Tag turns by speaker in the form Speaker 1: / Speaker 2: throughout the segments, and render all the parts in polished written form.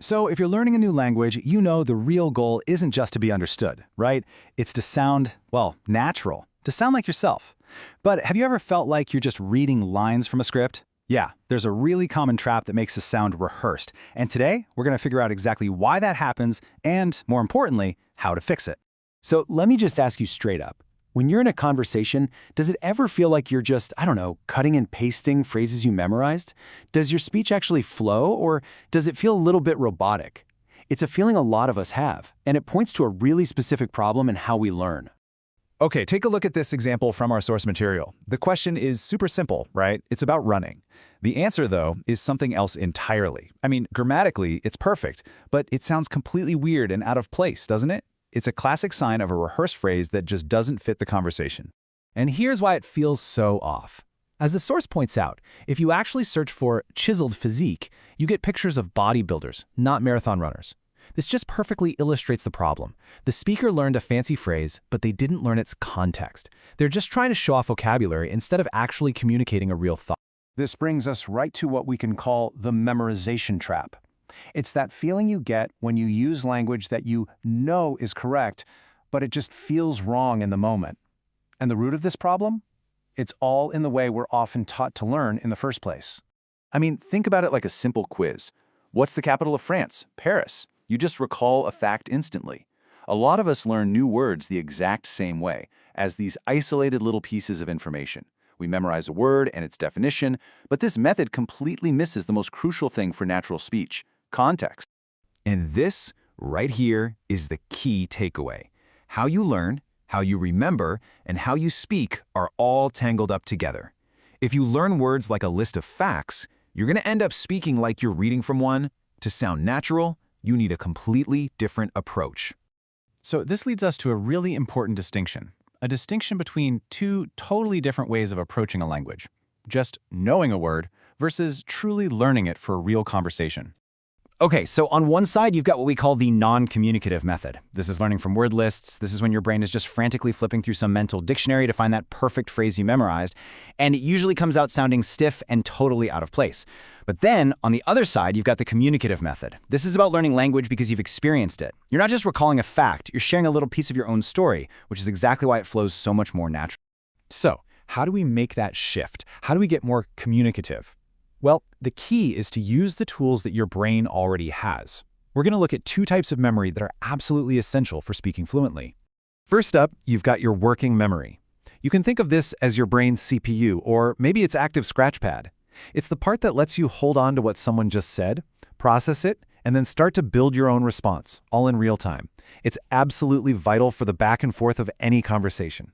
Speaker 1: So if you're learning a new language, you know the real goal isn't just to be understood, right? It's to sound, well, natural, to sound like yourself. But have you ever felt like you're just reading lines from a script? Yeah, there's a really common trap that makes us sound rehearsed. And today, we're going to figure out exactly why that happens and, more importantly, how to fix it.
Speaker 2: So let me just ask you straight up. When you're in a conversation, does it ever feel like you're just, cutting and pasting phrases you memorized? Does your speech actually flow, or does it feel a little bit robotic? It's a feeling a lot of us have, and it points to a really specific problem in how we learn.
Speaker 3: Okay, take a look at this example from our source material. The question is super simple, right? It's about running. The answer, though, is something else entirely. I mean, grammatically, it's perfect, but it sounds completely weird and out of place, doesn't it? It's a classic sign of a rehearsed phrase that just doesn't fit the conversation.
Speaker 4: And here's why it feels so off. As the source points out, if you actually search for chiseled physique, you get pictures of bodybuilders, not marathon runners. This just perfectly illustrates the problem. The speaker learned a fancy phrase, but they didn't learn its context. They're just trying to show off vocabulary instead of actually communicating a real thought.
Speaker 2: This brings us right to what we can call the memorization trap. It's that feeling you get when you use language that you know is correct, but it just feels wrong in the moment. And the root of this problem? It's all in the way we're often taught to learn in the first place.
Speaker 3: I mean, think about it like a simple quiz. What's the capital of France? Paris. You just recall a fact instantly. A lot of us learn new words the exact same way, as these isolated little pieces of information. We memorize a word and its definition, but this method completely misses the most crucial thing for natural speech: context.
Speaker 5: And this, right here, is the key takeaway. How you learn, how you remember, and how you speak are all tangled up together. If you learn words like a list of facts, you're going to end up speaking like you're reading from one. To sound natural, you need a completely different approach.
Speaker 1: So this leads us to a really important distinction. A distinction between two totally different ways of approaching a language. Just knowing a word versus truly learning it for a real conversation.
Speaker 2: Okay, so on one side, you've got what we call the non-communicative method. This is learning from word lists. This is when your brain is just frantically flipping through some mental dictionary to find that perfect phrase you memorized, and it usually comes out sounding stiff and totally out of place. But then, on the other side, you've got the communicative method. This is about learning language because you've experienced it. You're not just recalling a fact, you're sharing a little piece of your own story, which is exactly why it flows so much more naturally.
Speaker 4: So, how do we make that shift? How do we get more communicative? Well, the key is to use the tools that your brain already has. We're going to look at two types of memory that are absolutely essential for speaking fluently.
Speaker 3: First up, you've got your working memory. You can think of this as your brain's CPU, or maybe its active scratch pad. It's the part that lets you hold on to what someone just said, process it, and then start to build your own response, all in real time. It's absolutely vital for the back and forth of any conversation.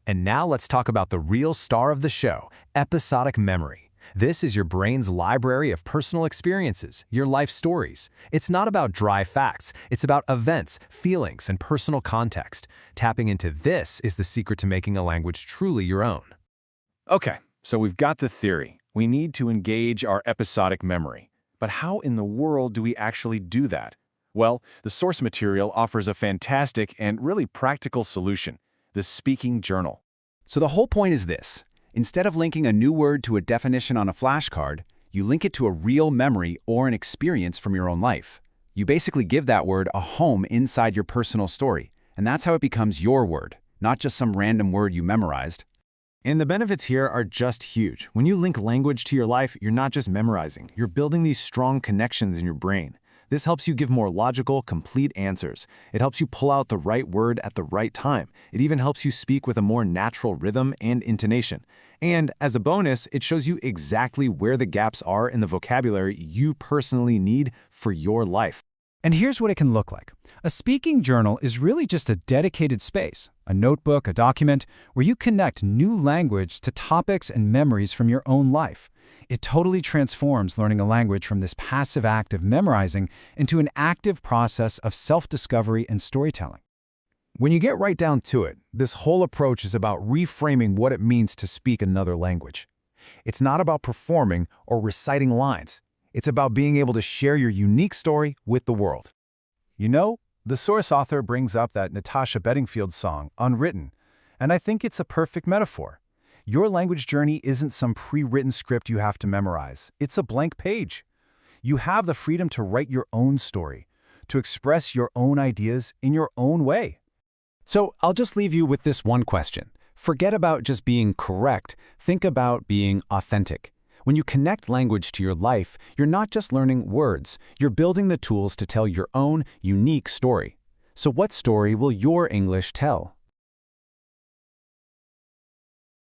Speaker 5: And now let's talk about the real star of the show, episodic memory. This is your brain's library of personal experiences, your life stories. It's not about dry facts. It's about events, feelings, and personal context. Tapping into this is the secret to making a language truly your own.
Speaker 3: Okay, so we've got the theory. We need to engage our episodic memory. But how in the world do we actually do that? Well, the source material offers a fantastic and really practical solution: the speaking journal.
Speaker 2: So the whole point is this. Instead of linking a new word to a definition on a flashcard, you link it to a real memory or an experience from your own life. You basically give that word a home inside your personal story, and that's how it becomes your word, not just some random word you memorized.
Speaker 1: And the benefits here are just huge. When you link language to your life, you're not just memorizing, you're building these strong connections in your brain. This helps you give more logical, complete answers. It helps you pull out the right word at the right time. It even helps you speak with a more natural rhythm and intonation. And as a bonus, it shows you exactly where the gaps are in the vocabulary you personally need for your life.
Speaker 4: And here's what it can look like. A speaking journal is really just a dedicated space, a notebook, a document, where you connect new language to topics and memories from your own life. It totally transforms learning a language from this passive act of memorizing into an active process of self-discovery and storytelling.
Speaker 1: When you get right down to it, this whole approach is about reframing what it means to speak another language. It's not about performing or reciting lines. It's about being able to share your unique story with the world. You know, the source author brings up that Natasha Bedingfield song, Unwritten, and I think it's a perfect metaphor. Your language journey isn't some pre-written script you have to memorize. It's a blank page.
Speaker 3: You have the freedom to write your own story, to express your own ideas in your own way.
Speaker 1: So I'll just leave you with this one question. Forget about just being correct. Think about being authentic. When you connect language to your life, you're not just learning words. You're building the tools to tell your own unique story. So what story will your English tell?